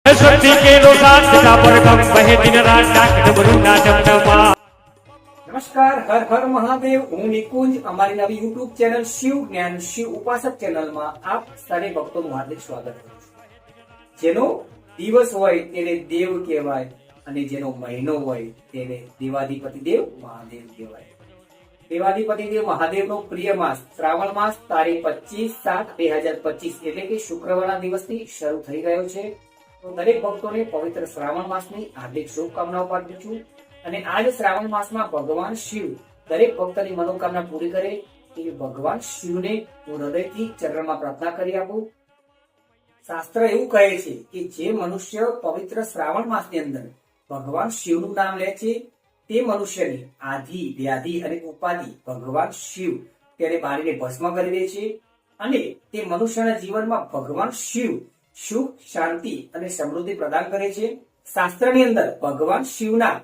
शक्ति के साथ पर कम बहे दिन रात डाक डबरू ना डमडमा। નમસ્કાર, હર હર મહાદેવ. હું નિકુંજ. અમારી નવી યુટ્યુબ ચેનલ શિવ જ્ઞાન શિવ ઉપાસક ચેનલમાં આપ સારે ભક્તોનું હાર્દિક સ્વાગત કરું છું. જેનો દિવસ હોય તેને દેવ કહેવાય અને જેનો મહિનો હોય તેને દેવાધિપતિ દેવ મહાદેવ કહેવાય. દેવાધિપતિ દેવ મહાદેવનો પ્રિય માસ શ્રાવણ માસ તારીખ 25/7/2025 એટલે કે શુક્રવારના દિવસથી શરૂ થઈ ગયો છે. તો દરેક ભક્તોને પવિત્ર શ્રાવણ માસની હાર્દિક શુભકામનાઓ પાઠવું છું. અને આજ શ્રાવણ માસમાં ભગવાન શિવ દરેક ભક્તની મનોકામના પૂરી કરે એ ભગવાન શિવને હું હૃદયથી ચરણમાં પ્રાર્થના કરી આપું. શાસ્ત્ર એવું કહે છે કે જે મનુષ્ય પવિત્ર શ્રાવણ માસની અંદર ભગવાન શિવનું નામ લે છે તે મનુષ્યની આધિ વ્યાધિ અને ઉપાધિ ભગવાન શિવ તેને બાળીને ભસ્મ કરી દે છે અને તે મનુષ્યના જીવનમાં ભગવાન શિવ સુખ શાંતિ અને સમૃદ્ધિ પ્રદાન કરે છે. શાસ્ત્રની અંદર ભગવાન શિવના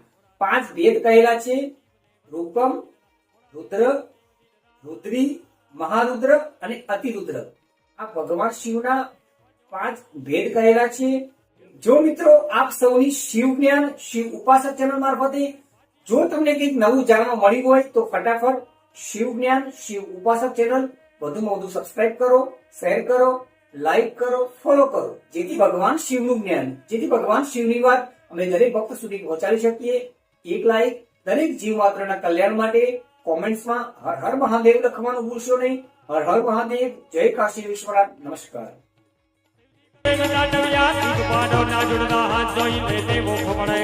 5 ભેદ કહેલા છે: રૂપમ, રુદ્ર, રુદ્રી, મહારુદ્ર અને અતિરુદ્ર. આ ભગવાન શિવના 5 ભેદ કહેલા છે. જો મિત્રો આપ સૌની શિવ જ્ઞાન શિવ ઉપાસક ચેનલ મારફતે જો તમને કંઈક નવું જાણવા મળ્યું હોય તો ફટાફટ શિવ જ્ઞાન શિવ ઉપાસક ચેનલ વધુમાં વધુ સબસ્ક્રાઇબ કરો, શેર કરો, લાઈક કરો, ફોલો કરો, જેથી ભગવાન શિવનું જ્ઞાન, જેથી ભગવાન શિવની વાત અમે દરેક ભક્ત સુધી પહોંચાડી શકીએ. એક લાઈક દરેક જીવ માત્રના કલ્યાણ માટે. કોમેન્ટ્સમાં હર હર મહાદેવ લખવાનું ભૂલશો નહીં. હર હર મહાદેવ. જય કાશી વિશ્વનાથ. નમસ્કાર. ના જુડના હાથ જોઈ લે દેવો ખમણે.